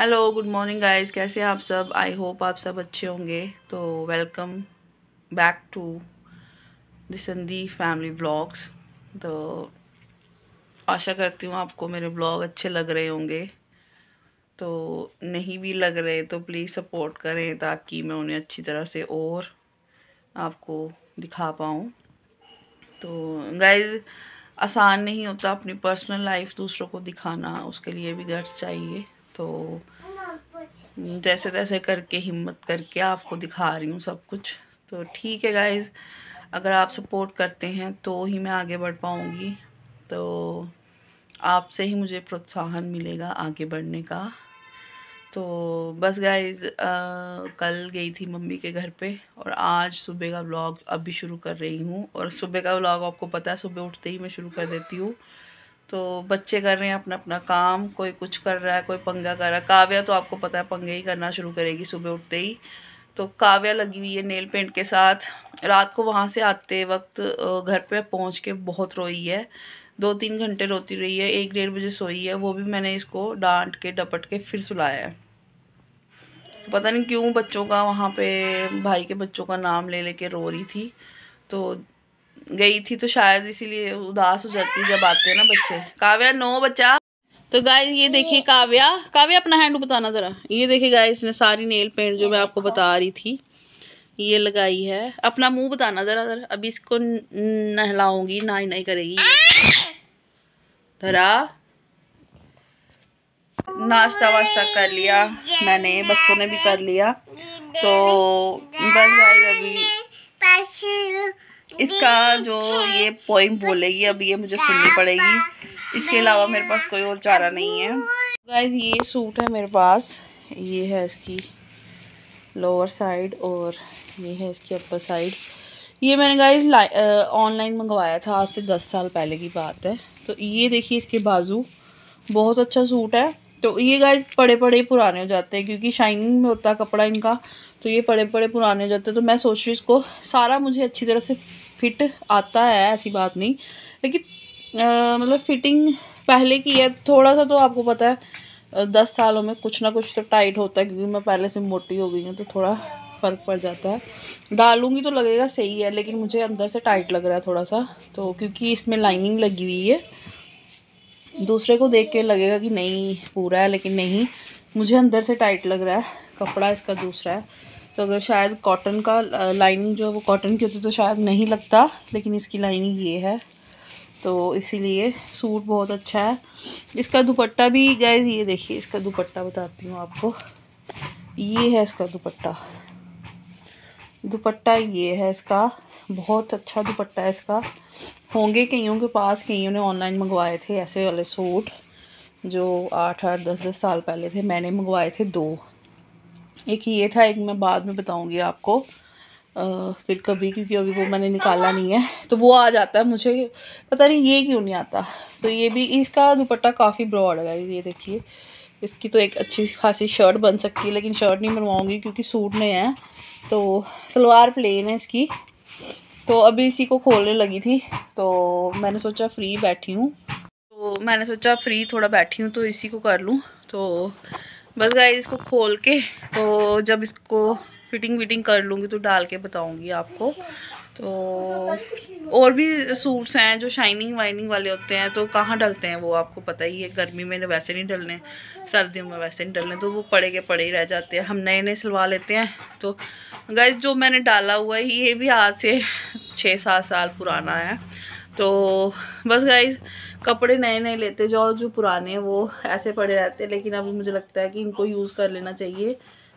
Hello, good morning guys. कैसे हैं आप सब? आई होप आप सब अच्छे होंगे। तो वेलकम बैक टू द संदी फैमिली व्लॉग्स। तो आशा करती हूँ आपको मेरे व्लॉग अच्छे लग रहे होंगे। तो नहीं भी लग रहे तो प्लीज़ सपोर्ट करें ताकि मैं उन्हें अच्छी तरह से और आपको दिखा पाऊँ। तो गाइस, आसान नहीं होता अपनी पर्सनल लाइफ दूसरों को दिखाना, उसके लिए भी गट्स चाहिए। तो जैसे तैसे करके हिम्मत करके आपको दिखा रही हूँ सब कुछ। तो ठीक है गाइज़, अगर आप सपोर्ट करते हैं तो ही मैं आगे बढ़ पाऊँगी। तो आपसे ही मुझे प्रोत्साहन मिलेगा आगे बढ़ने का। तो बस गाइज़, कल गई थी मम्मी के घर पे और आज सुबह का व्लॉग अभी शुरू कर रही हूँ। और सुबह का व्लॉग आपको पता है, सुबह उठते ही मैं शुरू कर देती हूँ। तो बच्चे कर रहे हैं अपना अपना काम, कोई कुछ कर रहा है, कोई पंगा कर रहा है। काव्या तो आपको पता है पंगे ही करना शुरू करेगी सुबह उठते ही। तो काव्या लगी हुई है नेल पेंट के साथ। रात को वहाँ से आते वक्त घर पे पहुँच के बहुत रोई है, 2-3 घंटे रोती रही है। 1-1:30 बजे सोई है, वो भी मैंने इसको डांट के डपट के फिर सुलाया है। तो पता नहीं क्यों बच्चों का वहाँ पे, भाई के बच्चों का नाम ले लेके रो रही थी। तो गई थी तो शायद इसीलिए उदास हो जाती है जब आते हैं ना बच्चे। काव्या, नो बच्चा। तो गाइस ये देखिए, काव्या काव्या अपना हैंड बताना ज़रा। ये देखिए गाइस, इसने सारी नेल पेंट जो मैं आपको बता रही थी ये लगाई है। अपना मुंह बताना ज़रा ज़रा। अभी इसको नहलाऊंगी, नाई नहीं करेगी। धरा, नाश्ता वाश्ता कर लिया मैंने, बच्चों ने भी कर लिया। तो बस गाइस, अभी इसका जो ये पोइम बोलेगी अब ये मुझे सुननी पड़ेगी। इसके अलावा मेरे पास कोई और चारा नहीं है। गाइस ये सूट है मेरे पास, ये है इसकी लोअर साइड और ये है इसकी अपर साइड। ये मैंने गाइस ऑनलाइन मंगवाया था, आज से 10 साल पहले की बात है। तो ये देखिए इसके बाजू, बहुत अच्छा सूट है। तो ये गाइस पड़े पड़े पुराने हो जाते हैं क्योंकि शाइनिंग में होता है कपड़ा इनका। तो ये पड़े पड़े पुराने हो जाते हैं। तो मैं सोच रही हूँ इसको सारा मुझे अच्छी तरह से फिट आता है, ऐसी बात नहीं, लेकिन मतलब फिटिंग पहले की है थोड़ा सा। तो आपको पता है 10 सालों में कुछ ना कुछ तो टाइट होता है क्योंकि मैं पहले से मोटी हो गई हूँ, तो थोड़ा फ़र्क पड़ जाता है। डालूँगी तो लगेगा सही है, लेकिन मुझे अंदर से टाइट लग रहा है थोड़ा सा। तो क्योंकि इसमें लाइनिंग लगी हुई है, दूसरे को देख के लगेगा कि नहीं पूरा है, लेकिन नहीं, मुझे अंदर से टाइट लग रहा है। कपड़ा इसका दूसरा है। तो अगर शायद कॉटन का लाइनिंग जो है वो कॉटन की होती तो शायद नहीं लगता, लेकिन इसकी लाइनिंग ये है। तो इसीलिए सूट बहुत अच्छा है। इसका दुपट्टा भी गाइस, ये देखिए इसका दुपट्टा बताती हूँ आपको। ये है इसका दुपट्टा, दुपट्टा ये है इसका, बहुत अच्छा दुपट्टा है इसका। होंगे कईयों के पास, कईयों ने ऑनलाइन मंगवाए थे ऐसे वाले सूट जो 8-8, 10-10 साल पहले थे। मैंने मंगवाए थे 2, एक ये था, एक मैं बाद में बताऊंगी आपको फिर कभी, क्योंकि अभी वो मैंने निकाला नहीं है। तो वो आ जाता है, मुझे पता नहीं ये क्यों नहीं आता। तो ये भी, इसका दुपट्टा काफ़ी ब्रॉड है, ये देखिए। इसकी तो एक अच्छी खासी शर्ट बन सकती है, लेकिन शर्ट नहीं बनवाऊंगी क्योंकि सूट में है। तो सलवार प्लेन है इसकी। तो अभी इसी को खोलने लगी थी, तो मैंने सोचा फ्री बैठी हूँ, थोड़ा बैठी हूँ तो इसी को कर लूँ। तो बस गाइस इसको खोल के, तो जब इसको फिटिंग विटिंग कर लूँगी तो डाल के बताऊँगी आपको। तो और भी सूट्स हैं जो शाइनिंग वाइनिंग वाले होते हैं, तो कहाँ डलते हैं वो आपको पता ही है। गर्मी में वैसे नहीं डलने, सर्दियों में वैसे नहीं डलने, तो वो पड़े के पड़े ही रह जाते हैं। हम नए नए सिलवा लेते हैं। तो गाइस जो मैंने डाला हुआ है ये भी आज से 6-7 साल पुराना है। तो बस गाइस, कपड़े नए नए लेते जाओ, जो पुराने हैं वो ऐसे पड़े रहते हैं। लेकिन अभी मुझे लगता है कि इनको यूज़ कर लेना चाहिए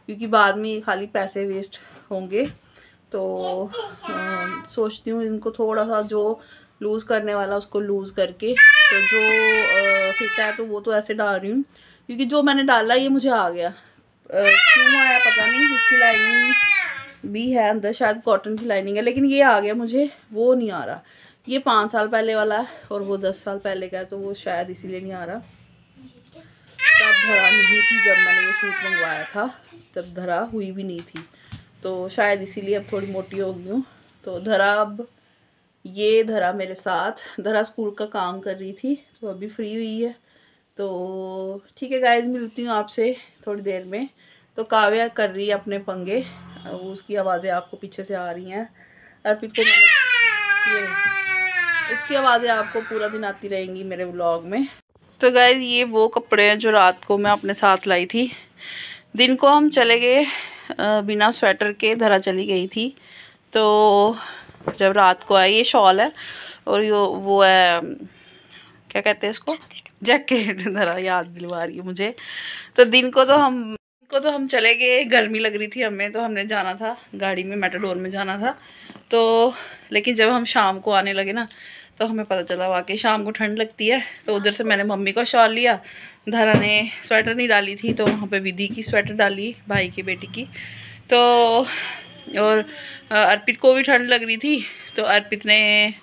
क्योंकि बाद में ये खाली पैसे वेस्ट होंगे। तो सोचती हूँ इनको थोड़ा सा जो लूज़ करने वाला उसको लूज़ करके, तो जो फिट है तो वो तो ऐसे डाल रही हूँ क्योंकि जो मैंने डाला ये मुझे आ गया। क्यों आया पता नहीं, इसकी लाइनिंग भी है अंदर, शायद कॉटन की लाइनिंग है, लेकिन ये आ गया मुझे, वो नहीं आ रहा। ये 5 साल पहले वाला है और वो 10 साल पहले का है, तो वो शायद इसीलिए नहीं आ रहा। तब धरा नहीं थी जब मैंने ये सूट मंगवाया था, तब धरा हुई भी नहीं थी, तो शायद इसीलिए अब थोड़ी मोटी हो गई हूँ। तो धरा, अब ये धरा मेरे साथ, धरा स्कूल का काम कर रही थी तो अभी फ्री हुई है। तो ठीक है गाइज, मिलती हूँ आपसे थोड़ी देर में। तो काव्या कर रही है अपने पंगे, उसकी आवाज़ें आपको पीछे से आ रही हैं। अर्पित को मैंने उसकी आवाज़ें आपको पूरा दिन आती रहेंगी मेरे व्लॉग में। तो गाइज ये वो कपड़े हैं जो रात को मैं अपने साथ लाई थी। दिन को हम चले गए बिना स्वेटर के, धरा चली गई थी। तो जब रात को आई, ये शॉल है और ये वो है, क्या कहते हैं इसको, जैकेट, धरा याद दिलवा रही है मुझे। तो दिन को तो हम चले गए, गर्मी लग रही थी हमें, तो हमने जाना था गाड़ी में, मेटाडोर में जाना था। तो लेकिन जब हम शाम को आने लगे ना, तो हमें पता चला वाकई शाम को ठंड लगती है। तो उधर से मैंने मम्मी का शॉल लिया, धरा ने स्वेटर नहीं डाली थी, तो वहाँ पे विधि की स्वेटर डाली, भाई की बेटी की। तो और अर्पित को भी ठंड लग रही थी, तो अर्पित ने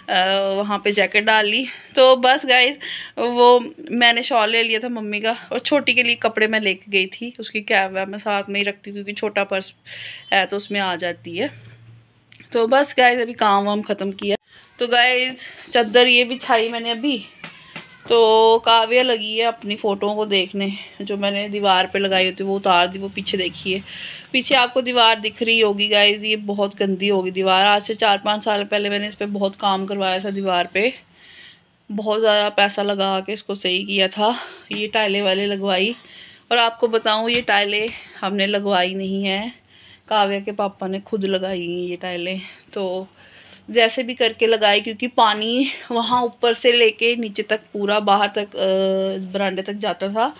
वहाँ पे जैकेट डाल ली। तो बस गाइज, वो मैंने शॉल ले लिया था मम्मी का, और छोटी के लिए कपड़े मैं लेके गई थी, उसकी कैब वैब मैं साथ में ही रखती हूँ, क्योंकि छोटा पर्स है तो उसमें आ जाती है। तो बस गाइज अभी काम वाम ख़त्म किया। तो गाइज चादर ये बिछाई मैंने अभी। तो काव्या लगी है अपनी फ़ोटोओं को देखने, जो मैंने दीवार पे लगाई होती वो उतार दी, वो पीछे देखिए, पीछे आपको दीवार दिख रही होगी गाइज। ये बहुत गंदी होगी दीवार। आज से 4-5 साल पहले मैंने इस पर बहुत काम करवाया था, दीवार पे बहुत ज़्यादा पैसा लगा के इसको सही किया था। ये टाइलें वाले लगवाई, और आपको बताऊँ ये टाइलें हमने लगवाई नहीं है, काव्या के पापा ने खुद लगाई ये टाइलें। तो जैसे भी करके लगाई, क्योंकि पानी वहाँ ऊपर से लेके नीचे तक पूरा बाहर तक बरांडे तक जाता था,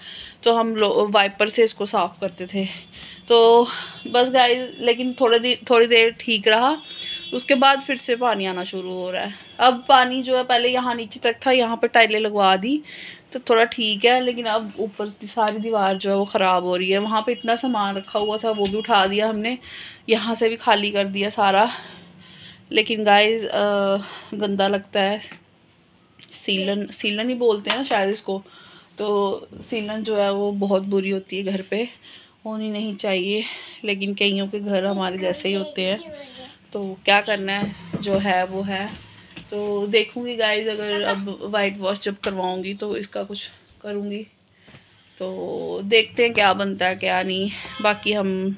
तो हम लोग वाइपर से इसको साफ़ करते थे। तो बस गाइस, लेकिन थोड़ी देर ठीक रहा, उसके बाद फिर से पानी आना शुरू हो रहा है। अब पानी जो है, पहले यहाँ नीचे तक था, यहाँ पर टाइलें लगवा दी तो थोड़ा ठीक है, लेकिन अब ऊपर की सारी दीवार जो है वो ख़राब हो रही है। वहाँ पे इतना सामान रखा हुआ था वो भी उठा दिया हमने, यहाँ से भी खाली कर दिया सारा। लेकिन गाइस गंदा लगता है, सीलन ही बोलते हैं ना शायद इसको। तो सीलन जो है वो बहुत बुरी होती है, घर पे होनी नहीं चाहिए, लेकिन कईयों के घर हमारे जैसे ही होते हैं, तो क्या करना है, जो है वो है। तो देखूँगी गाइस, अगर अब वाइट वॉश जब करवाऊँगी तो इसका कुछ करूँगी, तो देखते हैं क्या बनता है क्या नहीं। बाकी हम,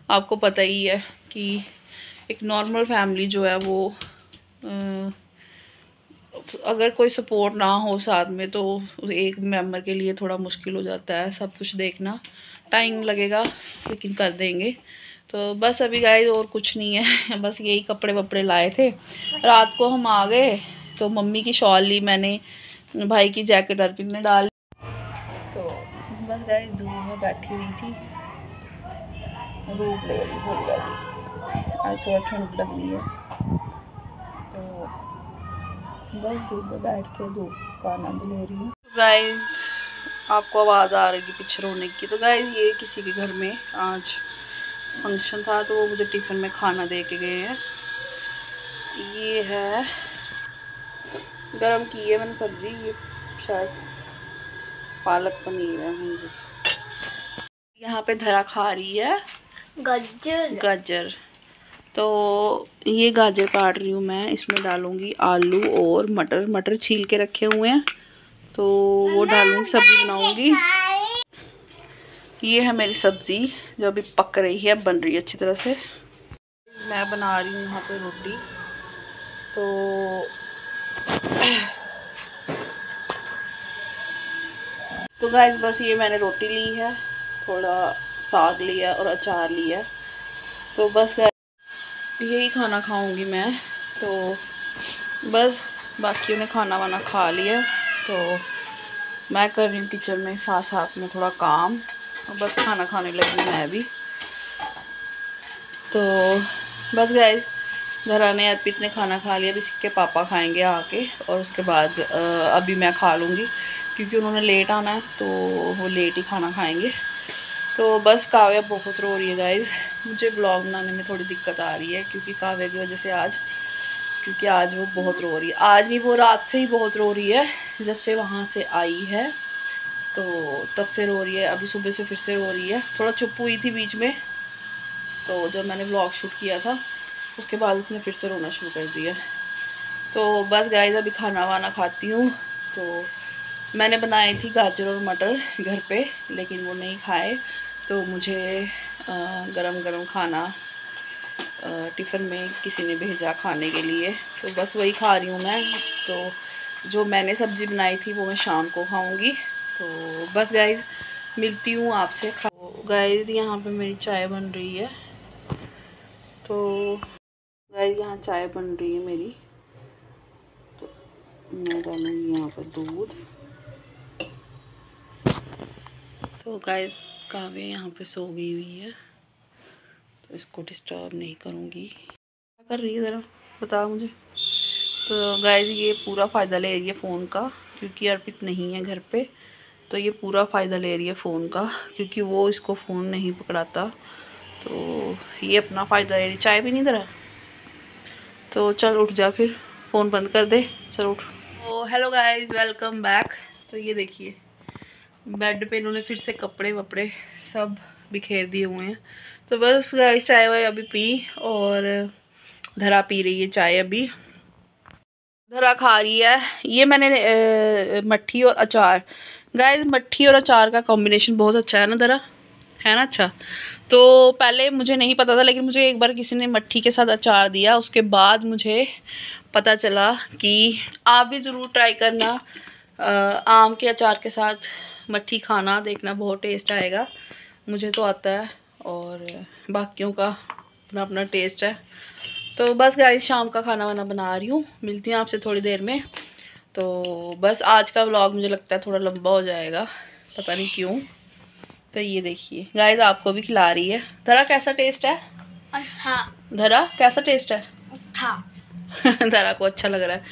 आपको पता ही है कि एक नॉर्मल फैमिली जो है वो अगर कोई सपोर्ट ना हो साथ में, तो एक मेंबर के लिए थोड़ा मुश्किल हो जाता है सब कुछ देखना। टाइम लगेगा लेकिन कर देंगे। तो बस अभी गाइस और कुछ नहीं है, बस यही कपड़े वपड़े लाए थे। रात को हम आ गए तो मम्मी की शॉल ली मैंने, भाई की जैकेट अर्पित ने डाल। तो बस गाइस धूप में बैठी हुई थी, धूप ले रही थोड़ी वाली, आज थोड़ा ठंड लग रही है, तो बस धूप में बैठ के धूप का आनंद ले रही हूँ। गाइस आपको आवाज़ आ रही है पीछे रोने की। तो गाइस ये किसी के घर में आज फंक्शन था, तो वो मुझे टिफ़िन में खाना दे के गए हैं। ये है गरम की है मैंने सब्ज़ी, ये शायद पालक पनीर है। मुझे यहाँ पे धरा खा रही है गाजर। तो ये गाजर काट रही हूँ मैं, इसमें डालूँगी आलू और मटर छील के रखे हुए हैं, तो वो डालूँगी, सब्ज़ी बनाऊँगी। ये है मेरी सब्ज़ी जो अभी पक रही है, बन रही है अच्छी तरह से। मैं बना रही हूँ यहाँ पे रोटी। तो गाइस बस ये मैंने रोटी ली है, थोड़ा साग लिया और अचार लिया। तो बस यही खाना खाऊंगी मैं। तो बस बाकियों ने खाना वाना खा लिया, तो मैं कर रही हूँ किचन में साथ साथ में थोड़ा काम, और बस खाना खाने लगी मैं भी। तो बस गाइस धरा ने अर्पित ने खाना खा लिया, अब इसके पापा खाएंगे आके, और उसके बाद अभी मैं खा लूँगी, क्योंकि उन्होंने लेट आना है तो वो लेट ही खाना खाएंगे। तो बस काव्या बहुत रो रही है गाइस, मुझे ब्लॉग बनाने में थोड़ी दिक्कत आ रही है, क्योंकि काव्या की वजह से क्योंकि आज वो बहुत रो रही है। आज नहीं, वो रात से ही बहुत रो रही है, जब से वहाँ से आई है तो तब से रो रही है। अभी सुबह से फिर से रो रही है, थोड़ा चुप हुई थी बीच में, तो जब मैंने ब्लॉग शूट किया था उसके बाद उसने फिर से रोना शुरू कर दिया। तो बस गाइस अभी खाना वाना खाती हूँ, तो मैंने बनाई थी गाजर और मटर घर पे, लेकिन वो नहीं खाए, तो मुझे गरम गरम खाना टिफ़िन में किसी ने भेजा खाने के लिए, तो बस वही खा रही हूँ मैं। तो जो मैंने सब्ज़ी बनाई थी वो मैं शाम को खाऊंगी। तो बस गाइज़ मिलती हूँ आपसे। गाइज़ यहाँ पे मेरी चाय बन रही है। तो गाइज़ यहाँ चाय बन रही है मेरी, तो मैं डालूँगी यहाँ पर दूध। तो गाइज़ काव्य यहाँ पे सो गई हुई है, तो इसको डिस्टर्ब नहीं करूँगी। क्या कर रही है ज़रा बता मुझे। तो गाइज़ ये पूरा फ़ायदा ले रही है फ़ोन का, क्योंकि अर्पित नहीं है घर पे, तो ये पूरा फ़ायदा ले रही है फ़ोन का, क्योंकि वो इसको फ़ोन नहीं पकड़ाता, तो ये अपना फ़ायदा ले रही। चाय भी नहीं दरा, तो चल उठ जा, फिर फ़ोन बंद कर दे, चल उठ। तो हेलो गाइज़, वेलकम बैक। तो ये देखिए बेड पे इन्होंने फिर से कपड़े वपड़े सब बिखेर दिए हुए हैं। तो बस गाइस चाय वाय अभी पी, और धरा पी रही है चाय अभी। धरा खा रही है, ये मैंने मट्ठी और अचार। गाइस मट्ठी और अचार का कॉम्बिनेशन बहुत अच्छा है ना धरा, है ना अच्छा। तो पहले मुझे नहीं पता था, लेकिन मुझे एक बार किसी ने मट्ठी के साथ अचार दिया, उसके बाद मुझे पता चला कि आप भी ज़रूर ट्राई करना आम के अचार के साथ मट्ठी खाना, देखना बहुत टेस्ट आएगा। मुझे तो आता है और बाकियों का अपना अपना टेस्ट है। तो बस गाइस शाम का खाना वाना बना रही हूँ, मिलती हूँ आपसे थोड़ी देर में। तो बस आज का व्लॉग मुझे लगता है थोड़ा लंबा हो जाएगा, पता नहीं क्यों। तो ये देखिए गाइस आपको भी खिला रही है। धरा कैसा टेस्ट है? हाँ। धरा कैसा टेस्ट है? हाँ। धरा को अच्छा लग रहा है।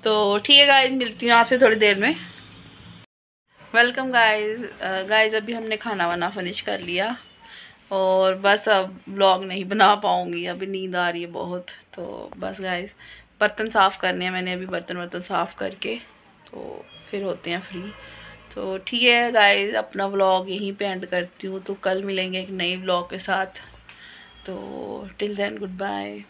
तो ठीक है गाइस, मिलती हूँ आपसे थोड़ी देर में। वेलकम गाइस अभी हमने खाना वाना फिनिश कर लिया, और बस अब व्लॉग नहीं बना पाऊँगी, अभी नींद आ रही है बहुत। तो बस गाइस बर्तन साफ़ करने हैं, मैंने अभी बर्तन साफ़ करके तो फिर होते हैं फ्री। तो ठीक है गाइस, अपना व्लॉग यहीं पे एंड करती हूँ। तो कल मिलेंगे एक नई व्लॉग के साथ। तो टिल देन गुड बाय।